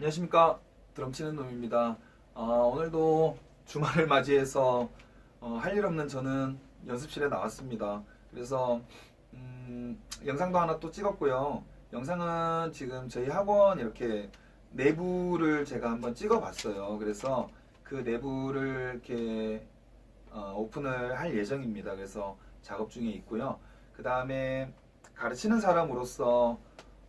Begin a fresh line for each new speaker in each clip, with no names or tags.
안녕하십니까, 드럼 치는 놈입니다. 오늘도 주말을 맞이해서 할 일 없는 저는 연습실에 나왔습니다. 그래서 영상도 하나 또 찍었고요. 영상은 지금 저희 학원 이렇게 내부를 제가 한번 찍어봤어요. 그래서 그 내부를 이렇게 오픈을 할 예정입니다. 그래서 작업 중에 있고요. 그 다음에 가르치는 사람으로서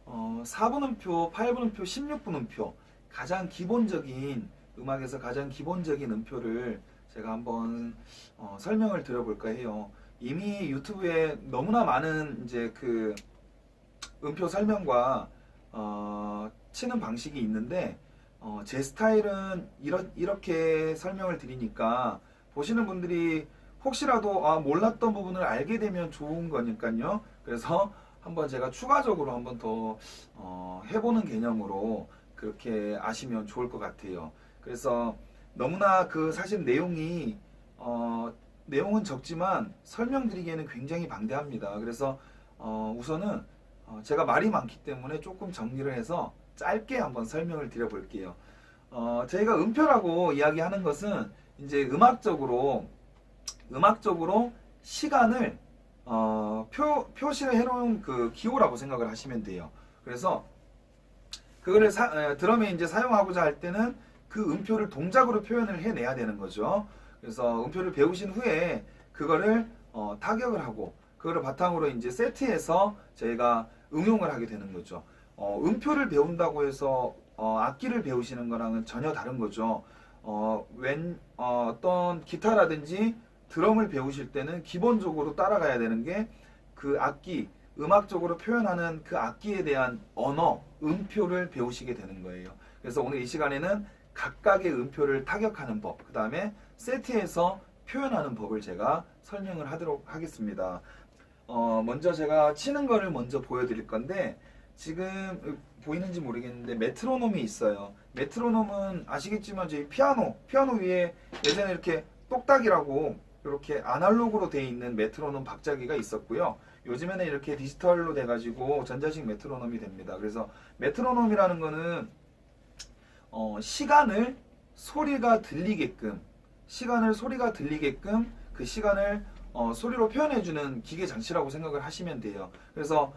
4분음표, 8분음표, 16분음표 가장 기본적인 음악에서 가장 기본적인 음표를 제가 한번 설명을 드려볼까 해요. 이미 유튜브에 너무나 많은 이제 그 음표 설명과 치는 방식이 있는데 제 스타일은 이렇게 설명을 드리니까 보시는 분들이 혹시라도 몰랐던 부분을 알게 되면 좋은 거니까요. 그래서 한번 제가 추가적으로 한번 더 해보는 개념으로 그렇게 아시면 좋을 것 같아요. 그래서 너무나 그 사실 내용은 적지만 설명드리기에는 굉장히 방대합니다. 그래서 우선은 제가 말이 많기 때문에 조금 정리를 해서 짧게 한번 설명을 드려볼게요. 저희가 음표라고 이야기하는 것은 이제 음악적으로 시간을 표시를 해놓은 그 기호라고 생각을 하시면 돼요. 그래서 그거를 드럼에 이제 사용하고자 할 때는 그 음표를 동작으로 표현을 해내야 되는 거죠. 그래서 음표를 배우신 후에 그거를 타격을 하고 그거를 바탕으로 이제 세트해서 저희가 응용을 하게 되는 거죠. 음표를 배운다고 해서 악기를 배우시는 거랑은 전혀 다른 거죠. 어떤 기타라든지 드럼을 배우실 때는 기본적으로 따라가야 되는 게 그 악기, 음악적으로 표현하는 그 악기에 대한 언어, 음표를 배우시게 되는 거예요. 그래서 오늘 이 시간에는 각각의 음표를 타격하는 법, 그 다음에 세트해서 표현하는 법을 제가 설명을 하도록 하겠습니다. 먼저 제가 치는 거를 먼저 보여드릴 건데 지금 보이는지 모르겠는데 메트로놈이 있어요. 메트로놈은 아시겠지만 저희 피아노 위에 예전에 이렇게 똑딱이라고 이렇게 아날로그로 되어 있는 메트로놈 박자기가 있었고요. 요즘에는 이렇게 디지털로 돼가지고 전자식 메트로놈이 됩니다. 그래서 메트로놈이라는 거는 시간을 소리가 들리게끔 그 시간을 소리로 표현해주는 기계 장치라고 생각을 하시면 돼요. 그래서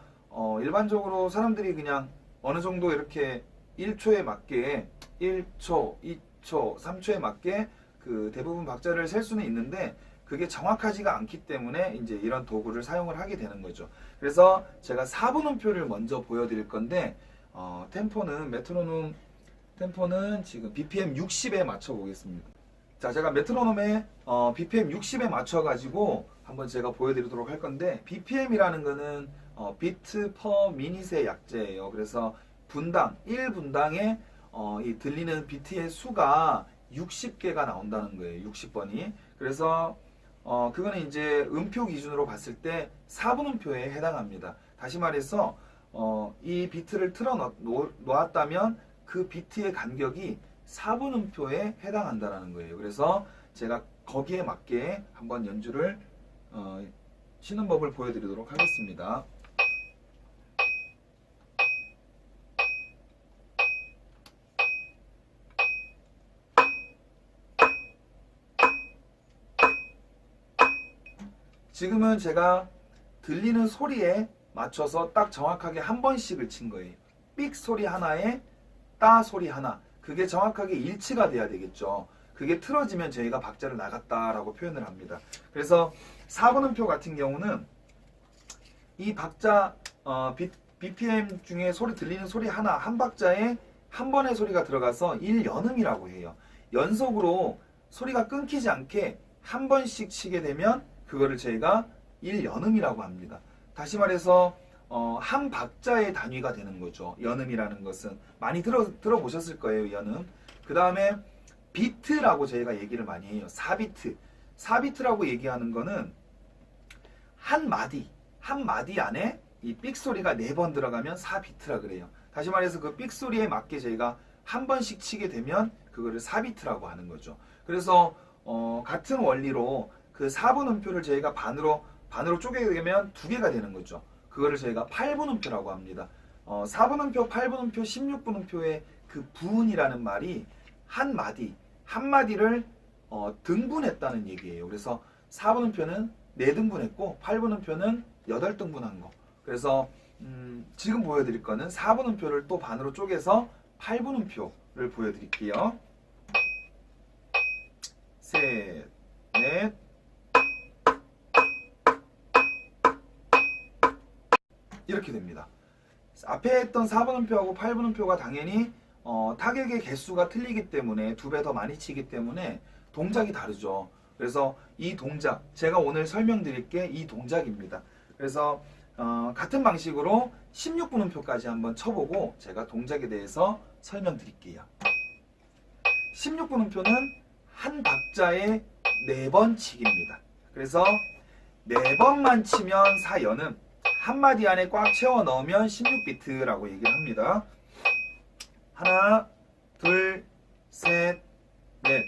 일반적으로 사람들이 그냥 어느 정도 이렇게 1초에 맞게 1초, 2초, 3초에 맞게 그 대부분 박자를 셀 수는 있는데 그게 정확하지가 않기 때문에 이제 이런 도구를 사용을 하게 되는 거죠. 그래서 제가 4분음표를 먼저 보여드릴 건데 템포는 메트로놈 템포는 지금 BPM 60에 맞춰 보겠습니다. 자, 제가 메트로놈에 BPM 60에 맞춰 가지고 한번 제가 보여드리도록 할 건데 BPM이라는 거는 비트 퍼 미닛의 약자예요. 그래서 분당 1분당에 이 들리는 비트의 수가 60개가 나온다는 거예요. 60번이. 그래서 그거는 이제 음표 기준으로 봤을 때 4분음표에 해당합니다. 다시 말해서 이 비트를 틀어 놓았다면 그 비트의 간격이 4분음표에 해당한다는 거예요. 그래서 제가 거기에 맞게 한번 연주를 치는 법을 보여드리도록 하겠습니다. 지금은 제가 들리는 소리에 맞춰서 딱 정확하게 한 번씩을 친 거예요. 삑 소리 하나에 따 소리 하나. 그게 정확하게 일치가 돼야 되겠죠. 그게 틀어지면 저희가 박자를 나갔다라고 표현을 합니다. 그래서 4분음표 같은 경우는 이 박자 BPM 중에 들리는 소리 하나 한 박자에 한 번의 소리가 들어가서 1연음이라고 해요. 연속으로 소리가 끊기지 않게 한 번씩 치게 되면 그거를 저희가 1연음이라고 합니다. 다시 말해서 한 박자의 단위가 되는 거죠. 연음이라는 것은 많이 들어보셨을 거예요. 연음. 그 다음에 비트라고 저희가 얘기를 많이 해요. 4비트. 4비트라고 얘기하는 거는 한 마디 안에 이 삑 소리가 4번 들어가면 4비트라 그래요. 다시 말해서 그 삑 소리에 맞게 저희가 한 번씩 치게 되면 그거를 4비트라고 하는 거죠. 그래서 같은 원리로 그 4분음표를 저희가 반으로 쪼개게 되면 2개가 되는 거죠. 그거를 저희가 8분음표라고 합니다. 4분음표, 8분음표, 16분음표의 그 부은이라는 말이 한 마디를 등분했다는 얘기예요. 그래서 4분음표는 4등분했고 8분음표는 8등분한 거. 그래서 지금 보여드릴 거는 4분음표를 또 반으로 쪼개서 8분음표를 보여드릴게요. 셋, 넷, 이렇게 됩니다. 앞에 했던 4분음표하고 8분음표가 당연히 타격의 개수가 틀리기 때문에 2배 더 많이 치기 때문에 동작이 다르죠. 그래서 이 동작, 제가 오늘 설명드릴 게 이 동작입니다. 그래서 같은 방식으로 16분음표까지 한번 쳐보고 제가 동작에 대해서 설명드릴게요. 16분음표는 한 박자에 4번 치기입니다. 그래서 4번만 치면 4연음, 한 마디 안에 꽉 채워 넣으면 16비트라고 얘기를 합니다. 하나, 둘, 셋, 넷.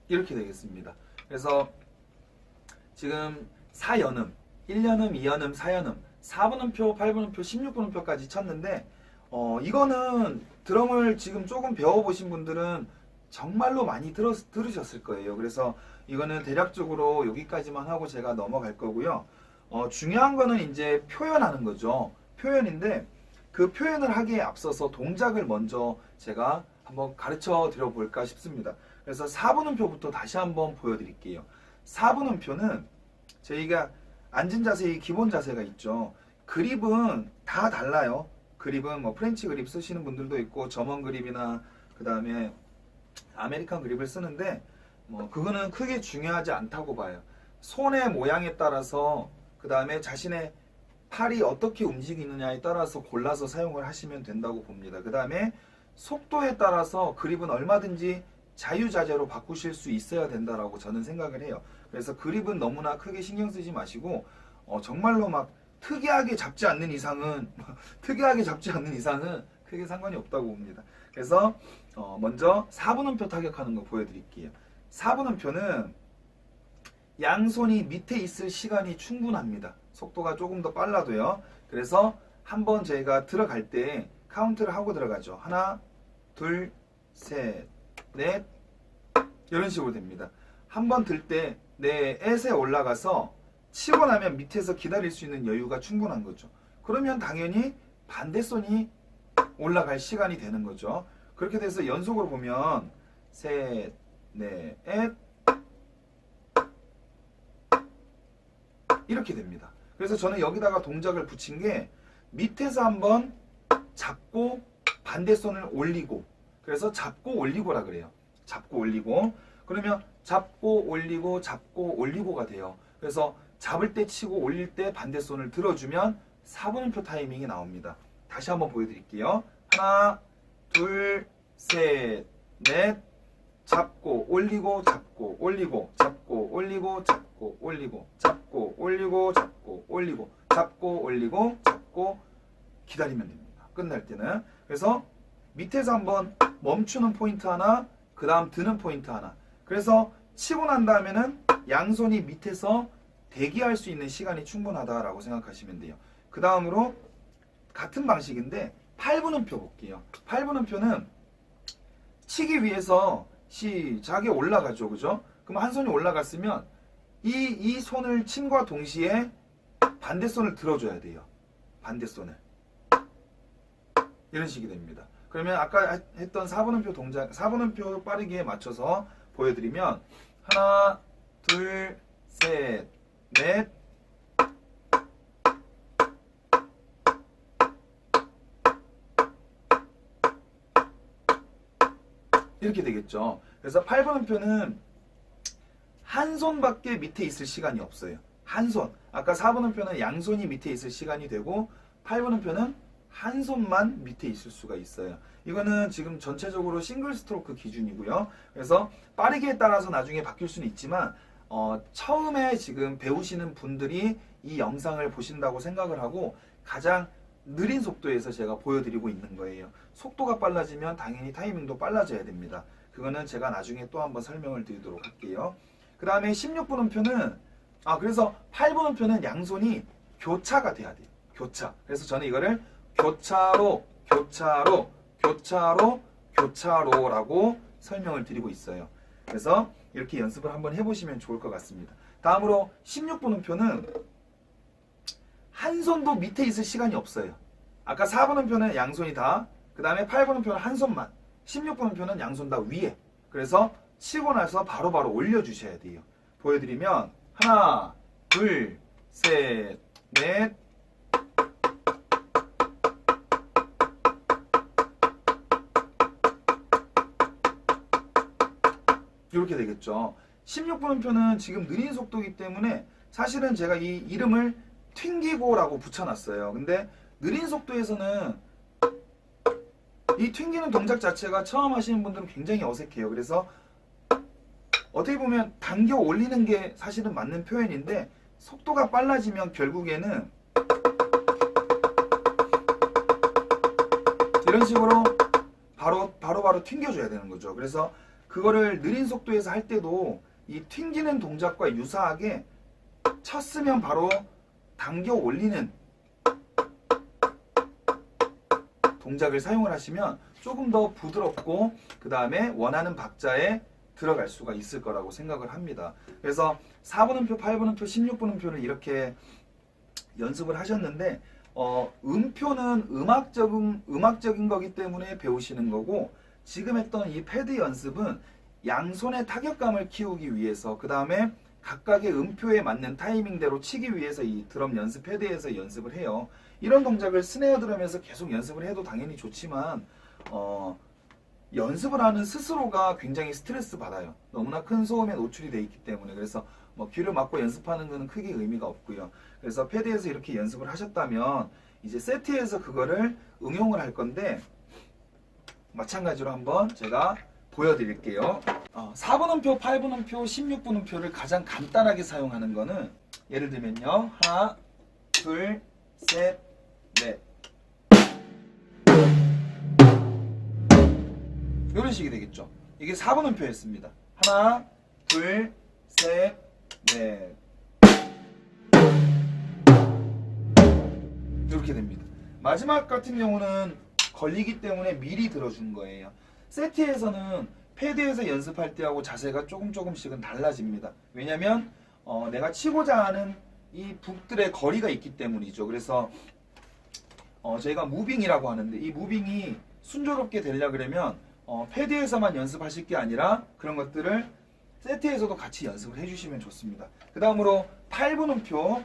이렇게 되겠습니다. 그래서 지금 4연음, 1연음, 2연음, 4연음, 4분음표, 8분음표, 16분음표까지 쳤는데 이거는 드럼을 지금 조금 배워보신 분들은 정말로 많이 들으셨을 거예요. 그래서 이거는 대략적으로 여기까지만 하고 제가 넘어갈 거고요. 중요한 거는 이제 표현하는 거죠. 표현인데 그 표현을 하기에 앞서서 동작을 먼저 제가 한번 가르쳐 드려 볼까 싶습니다. 그래서 4분음표부터 다시 한번 보여드릴게요. 4분음표는 저희가 앉은 자세의 기본 자세가 있죠. 그립은 다 달라요. 그립은 뭐 프렌치 그립 쓰시는 분들도 있고 점원 그립이나 그 다음에 아메리칸 그립을 쓰는데 뭐 그거는 크게 중요하지 않다고 봐요. 손의 모양에 따라서 그 다음에 자신의 팔이 어떻게 움직이느냐에 따라서 골라서 사용을 하시면 된다고 봅니다. 그 다음에 속도에 따라서 그립은 얼마든지 자유자재로 바꾸실 수 있어야 된다라고 저는 생각을 해요. 그래서 그립은 너무나 크게 신경 쓰지 마시고 정말로 막 특이하게 잡지 않는 이상은 크게 상관이 없다고 봅니다. 그래서 먼저 4분음표 타격하는 거 보여드릴게요. 4분음표는 양손이 밑에 있을 시간이 충분합니다. 속도가 조금 더 빨라도요. 그래서 한번 저희가 들어갈 때 카운트를 하고 들어가죠. 하나, 둘, 셋, 넷, 이런 식으로 됩니다. 한번 들 때 내 엣에 올라가서 치고 나면 밑에서 기다릴 수 있는 여유가 충분한 거죠. 그러면 당연히 반대손이 올라갈 시간이 되는 거죠. 그렇게 돼서 연속으로 보면 셋, 넷, 이렇게 됩니다. 그래서 저는 여기다가 동작을 붙인 게 밑에서 한번 잡고 반대손을 올리고, 그래서 잡고 올리고라 그래요. 잡고 올리고, 그러면 잡고 올리고 잡고 올리고가 돼요. 그래서 잡을 때 치고 올릴 때 반대손을 들어주면 4분음표 타이밍이 나옵니다. 다시 한번 보여드릴게요. 하나, 둘, 셋, 넷, 잡고 올리고 잡고 올리고 잡고 올리고 잡고 올리고 잡고 올리고 잡고 올리고 잡고 올리고 잡고 기다리면 됩니다. 끝날 때는. 그래서 밑에서 한번 멈추는 포인트 하나, 그 다음 드는 포인트 하나. 그래서 치고 난 다음에는 양손이 밑에서 대기할 수 있는 시간이 충분하다라고 생각하시면 돼요. 그 다음으로 같은 방식인데 8분음표 볼게요. 8분음표는 치기 위해서 시작에 올라가죠. 그죠? 그럼 한 손이 올라갔으면 이 손을 침과 동시에 반대손을 들어줘야 돼요. 반대손을. 이런 식이 됩니다. 그러면 아까 했던 4분음표 동작, 4분음표 빠르게 맞춰서 보여드리면 하나, 둘, 셋, 넷, 이렇게 되겠죠. 그래서 8분음표는 한 손밖에 밑에 있을 시간이 없어요. 한 손. 아까 4분음표는 양손이 밑에 있을 시간이 되고 8분음표는 한 손만 밑에 있을 수가 있어요. 이거는 지금 전체적으로 싱글 스트로크 기준이고요. 그래서 빠르기에 따라서 나중에 바뀔 수는 있지만 처음에 지금 배우시는 분들이 이 영상을 보신다고 생각을 하고 가장 느린 속도에서 제가 보여드리고 있는 거예요. 속도가 빨라지면 당연히 타이밍도 빨라져야 됩니다. 그거는 제가 나중에 또 한번 설명을 드리도록 할게요. 그 다음에 16분음표는 그래서 8분음표는 양손이 교차가 돼야 돼요. 교차. 그래서 저는 이거를 교차로, 교차로, 교차로, 교차로라고 설명을 드리고 있어요. 그래서 이렇게 연습을 한번 해보시면 좋을 것 같습니다. 다음으로 16분음표는 한 손도 밑에 있을 시간이 없어요. 아까 4분음표는 양손이 다, 그 다음에 8분음표는 한 손만, 16분음표는 양손 다 위에. 그래서 치고 나서 바로바로 올려주셔야 돼요. 보여드리면 하나, 둘, 셋, 넷, 이렇게 되겠죠. 16분음표는 지금 느린 속도이기 때문에 사실은 제가 이 이름을 튕기고라고 붙여놨어요. 근데 느린 속도에서는 이 튕기는 동작 자체가 처음 하시는 분들은 굉장히 어색해요. 그래서 어떻게 보면 당겨 올리는 게 사실은 맞는 표현인데 속도가 빨라지면 결국에는 이런 식으로 바로 튕겨줘야 되는 거죠. 그래서 그거를 느린 속도에서 할 때도 이 튕기는 동작과 유사하게 쳤으면 바로 당겨 올리는 동작을 사용을 하시면 조금 더 부드럽고 그 다음에 원하는 박자에 들어갈 수가 있을 거라고 생각을 합니다. 그래서 4분음표, 8분음표, 16분음표를 이렇게 연습을 하셨는데 음표는 음악적인 거기 때문에 배우시는 거고 지금 했던 이 패드 연습은 양손의 타격감을 키우기 위해서 그 다음에 각각의 음표에 맞는 타이밍대로 치기 위해서 이 드럼 연습 패드에서 연습을 해요. 이런 동작을 스네어 드럼에서 계속 연습을 해도 당연히 좋지만 연습을 하는 스스로가 굉장히 스트레스 받아요. 너무나 큰 소음에 노출이 돼 있기 때문에. 그래서 뭐 귀를 막고 연습하는 것은 크게 의미가 없고요. 그래서 패드에서 이렇게 연습을 하셨다면 이제 세트에서 그거를 응용을 할 건데 마찬가지로 한번 제가 보여드릴게요. 4분음표, 8분음표, 16분음표를 가장 간단하게 사용하는 거는 예를 들면요. 하나, 둘, 셋, 넷 이런 식이 되겠죠. 이게 4분음표였습니다. 하나, 둘, 셋, 넷 이렇게 됩니다. 마지막 같은 경우는 걸리기 때문에 미리 들어준 거예요. 세트에서는 패드에서 연습할 때하고 자세가 조금씩은 달라집니다. 왜냐면 내가 치고자 하는 이 북들의 거리가 있기 때문이죠. 그래서 저희가 무빙이라고 하는데 이 무빙이 순조롭게 되려 그러면 패드에서만 연습하실 게 아니라 그런 것들을 세트에서도 같이 연습을 해주시면 좋습니다. 그 다음으로 8분음표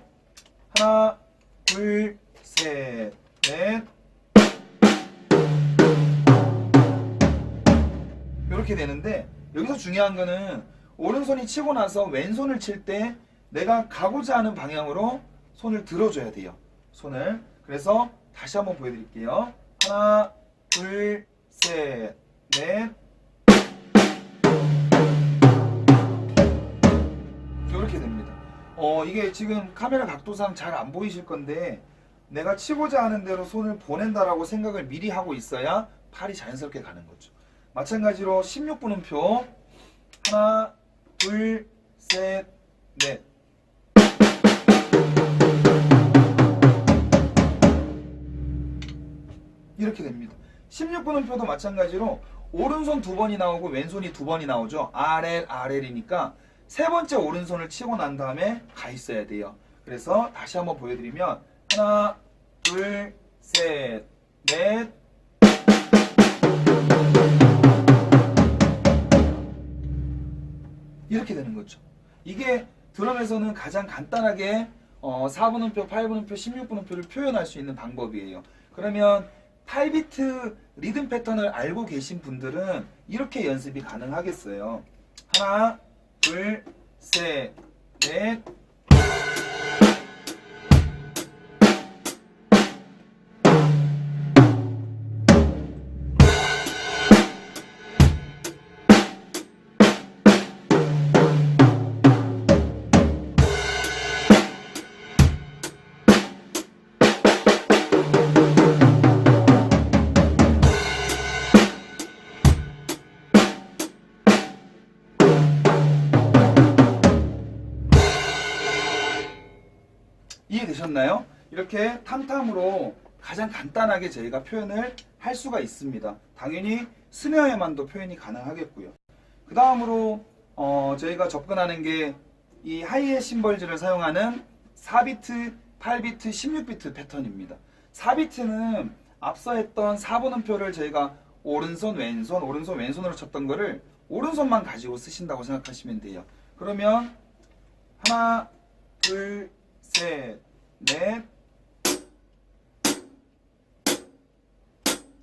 하나, 둘, 셋, 넷 이렇게 되는데 여기서 중요한 거는 오른손이 치고 나서 왼손을 칠 때 내가 가고자 하는 방향으로 손을 들어줘야 돼요. 손을. 그래서 다시 한번 보여드릴게요. 하나, 둘, 셋, 넷 이렇게 됩니다. 이게 지금 카메라 각도상 잘 안 보이실 건데 내가 치고자 하는 대로 손을 보낸다라고 생각을 미리 하고 있어야 팔이 자연스럽게 가는 거죠. 마찬가지로 16분음표 하나, 둘, 셋, 넷 이렇게 됩니다. 16분음표도 마찬가지로 오른손 두 번이 나오고 왼손이 두 번이 나오죠. RL이니까 세 번째 오른손을 치고 난 다음에 가 있어야 돼요. 그래서 다시 한번 보여드리면 하나, 둘, 셋, 넷 이렇게 되는 거죠. 이게 드럼에서는 가장 간단하게 4분음표, 8분음표, 16분음표를 표현할 수 있는 방법이에요. 그러면 8비트 리듬 패턴을 알고 계신 분들은 이렇게 연습이 가능하겠어요. 하나, 둘, 셋, 넷 이해되셨나요? 이렇게 탐탐으로 가장 간단하게 저희가 표현을 할 수가 있습니다. 당연히 스네어에만도 표현이 가능하겠고요. 그 다음으로 저희가 접근하는 게 이 하이햇 심벌즈를 사용하는 4비트, 8비트, 16비트 패턴입니다. 4비트는 앞서 했던 4분음표를 저희가 오른손, 왼손으로 쳤던 거를 오른손만 가지고 쓰신다고 생각하시면 돼요. 그러면 하나, 둘, 셋, 넷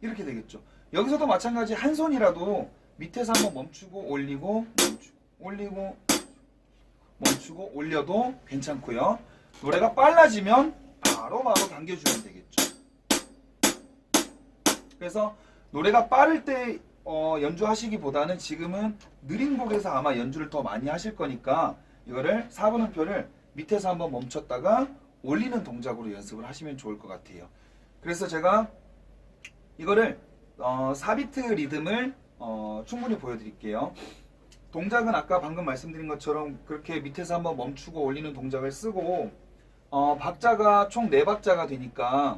이렇게 되겠죠. 여기서도 마찬가지 한 손이라도 밑에서 한번 멈추고 올리고 멈추고 올리고 멈추고 올려도 괜찮고요. 노래가 빨라지면 바로바로 당겨주면 되겠죠. 그래서 노래가 빠를 때 연주하시기보다는 지금은 느린 곡에서 아마 연주를 더 많이 하실 거니까 이거를 4분음표를 밑에서 한번 멈췄다가 올리는 동작으로 연습을 하시면 좋을 것 같아요. 그래서 제가 이거를 4비트 리듬을 충분히 보여드릴게요. 동작은 아까 방금 말씀드린 것처럼 그렇게 밑에서 한번 멈추고 올리는 동작을 쓰고 박자가 총 4박자가 되니까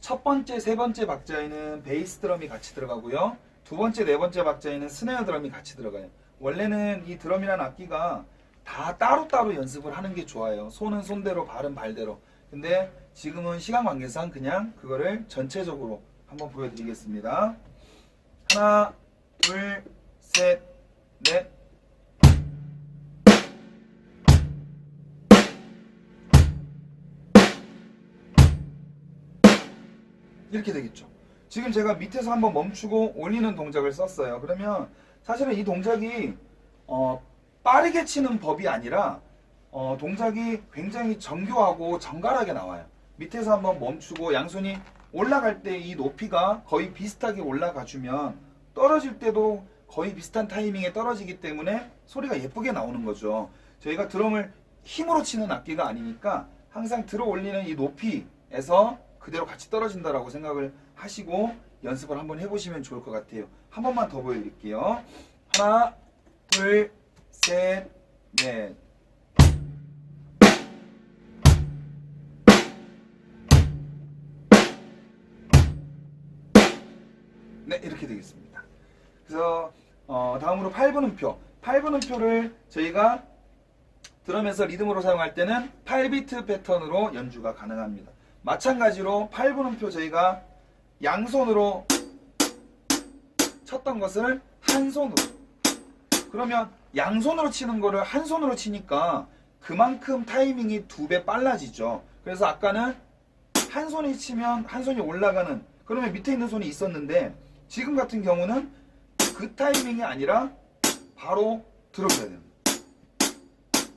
첫 번째, 세 번째 박자에는 베이스 드럼이 같이 들어가고요. 두 번째, 네 번째 박자에는 스네어 드럼이 같이 들어가요. 원래는 이 드럼이라는 악기가 다 따로따로 연습을 하는 게 좋아요. 손은 손대로, 발은 발대로. 근데 지금은 시간 관계상 그냥 그거를 전체적으로 한번 보여드리겠습니다. 하나, 둘, 셋, 넷. 이렇게 되겠죠. 지금 제가 밑에서 한번 멈추고 올리는 동작을 썼어요. 그러면 사실은 이 동작이 빠르게 치는 법이 아니라 동작이 굉장히 정교하고 정갈하게 나와요. 밑에서 한번 멈추고 양손이 올라갈 때 이 높이가 거의 비슷하게 올라가 주면 떨어질 때도 거의 비슷한 타이밍에 떨어지기 때문에 소리가 예쁘게 나오는 거죠. 저희가 드럼을 힘으로 치는 악기가 아니니까 항상 들어 올리는 이 높이에서 그대로 같이 떨어진다라고 생각을 하시고 연습을 한번 해보시면 좋을 것 같아요. 한 번만 더 보여드릴게요. 하나, 둘, 셋, 넷. 네, 이렇게 되겠습니다. 그래서 다음으로 8분음표. 8분음표를 저희가 드럼에서 리듬으로 사용할 때는 8비트 패턴으로 연주가 가능합니다. 마찬가지로 8분음표 저희가 양손으로 쳤던 것을 한 손으로. 그러면 양손으로 치는 거를 한 손으로 치니까 그만큼 타이밍이 2배 빨라지죠. 그래서 아까는 한 손이 치면 한 손이 올라가는, 그러면 밑에 있는 손이 있었는데 지금 같은 경우는 그 타이밍이 아니라 바로 들어줘야 됩니다.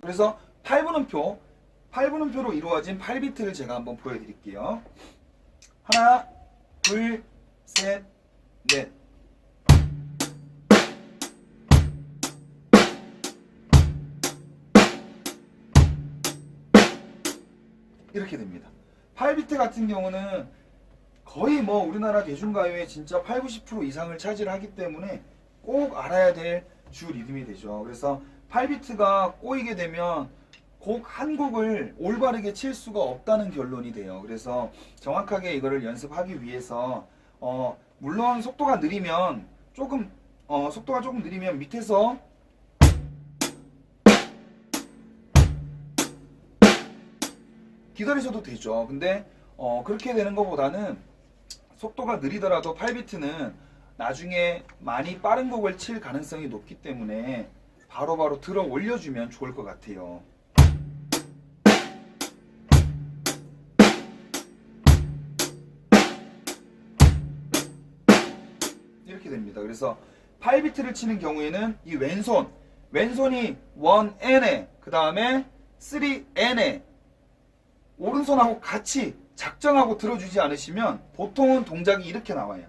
그래서 8분음표로 이루어진 8비트를 제가 한번 보여드릴게요. 하나, 둘, 셋, 넷. 이렇게 됩니다. 8비트 같은 경우는 거의 뭐 우리나라 대중가요의 진짜 8, 90% 이상을 차지하기 때문에 꼭 알아야 될 주 리듬이 되죠. 그래서 8비트가 꼬이게 되면 곡 한 곡을 올바르게 칠 수가 없다는 결론이 돼요. 그래서 정확하게 이거를 연습하기 위해서 물론 속도가 느리면 조금 밑에서 기다리셔도 되죠. 근데 그렇게 되는 것보다는 속도가 느리더라도 8비트는 나중에 많이 빠른 곡을 칠 가능성이 높기 때문에 바로바로 들어 올려주면 좋을 것 같아요. 이렇게 됩니다. 그래서 8비트를 치는 경우에는 이 왼손이 1N에 그 다음에 3N에 오른손하고 같이 작정하고 들어주지 않으시면 보통은 동작이 이렇게 나와요.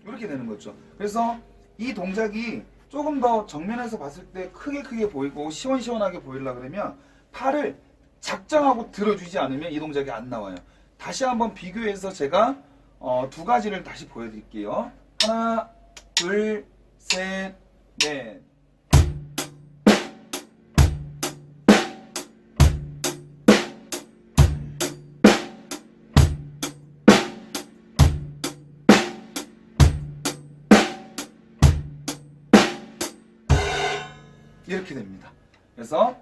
이렇게 되는 거죠. 그래서 이 동작이 조금 더 정면에서 봤을 때 크게 보이고 시원시원하게 보이려고 그러면 팔을 작정하고 들어주지 않으면 이 동작이 안 나와요. 다시 한번 비교해서 제가 두 가지를 다시 보여드릴게요. 하나, 둘, 셋, 넷. 이렇게 됩니다. 그래서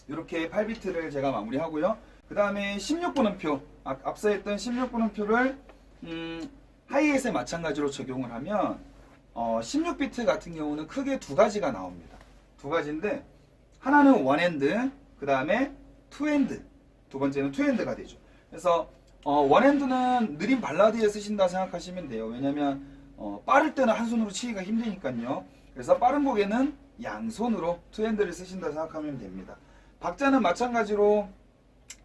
이렇게 8비트를 제가 마무리하고요. 그 다음에 16분음표, 앞서 했던 16분음표를 하이햇에 마찬가지로 적용을 하면 16비트 같은 경우는 크게 두 가지가 나옵니다. 두 가지인데 하나는 원핸드, 그 다음에 투핸드, 두 번째는 투핸드가 되죠. 그래서 원핸드는 느린 발라드에 쓰신다 생각하시면 돼요. 왜냐면 빠를 때는 한 손으로 치기가 힘드니까요. 그래서 빠른 곡에는 양손으로 투핸드를 쓰신다 생각하면 됩니다. 박자는 마찬가지로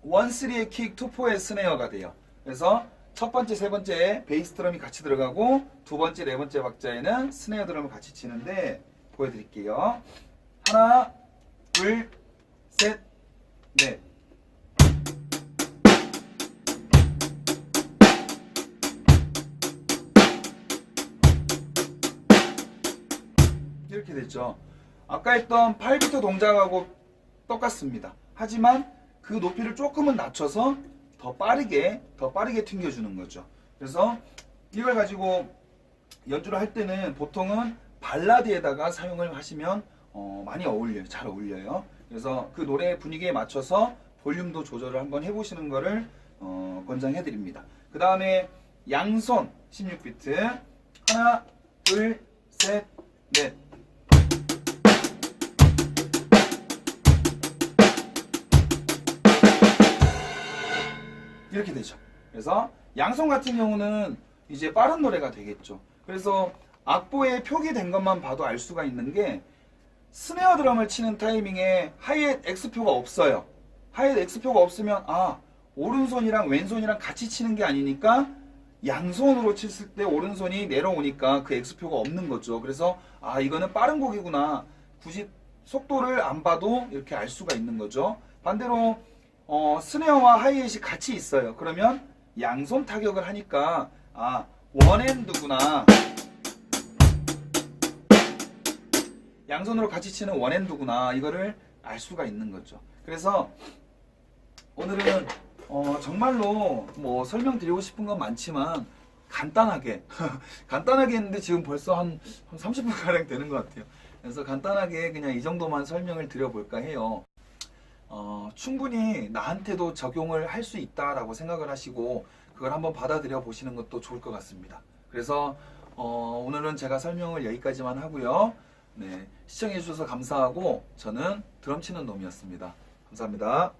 1, 3의 킥, 2, 4의 스네어가 돼요. 그래서 첫 번째, 세 번째에 베이스 드럼이 같이 들어가고 두 번째, 네 번째 박자에는 스네어 드럼을 같이 치는데 보여드릴게요. 하나, 둘, 셋, 넷. 이렇게 됐죠. 아까 했던 8비트 동작하고 똑같습니다. 하지만 그 높이를 조금은 낮춰서 더 빠르게 튕겨주는 거죠. 그래서 이걸 가지고 연주를 할 때는 보통은 발라드에다가 사용을 하시면 많이 어울려요. 잘 어울려요. 그래서 그 노래 분위기에 맞춰서 볼륨도 조절을 한번 해보시는 거를 권장해 드립니다. 그 다음에 양손 16비트 하나, 둘, 셋, 넷. 이렇게 되죠. 그래서 양손 같은 경우는 이제 빠른 노래가 되겠죠. 그래서 악보에 표기된 것만 봐도 알 수가 있는 게 스네어 드럼을 치는 타이밍에 하이햇 X표가 없어요. 하이햇 X표가 없으면 오른손이랑 왼손이랑 같이 치는 게 아니니까 양손으로 쳤을 때 오른손이 내려오니까 그 X표가 없는 거죠. 그래서 이거는 빠른 곡이구나. 굳이 속도를 안 봐도 이렇게 알 수가 있는 거죠. 반대로 스네어와 하이햇이 같이 있어요. 그러면 양손 타격을 하니까 원핸드구나. 양손으로 같이 치는 원핸드구나. 이거를 알 수가 있는 거죠. 그래서 오늘은 정말로 뭐 설명드리고 싶은 건 많지만 간단하게 간단하게 했는데 지금 벌써 한 30분 가량 되는 것 같아요. 그래서 간단하게 그냥 이 정도만 설명을 드려볼까 해요. 충분히 나한테도 적용을 할 수 있다라고 생각을 하시고 그걸 한번 받아들여 보시는 것도 좋을 것 같습니다. 그래서 오늘은 제가 설명을 여기까지만 하고요. 네, 시청해 주셔서 감사하고 저는 드럼 치는 놈이었습니다. 감사합니다.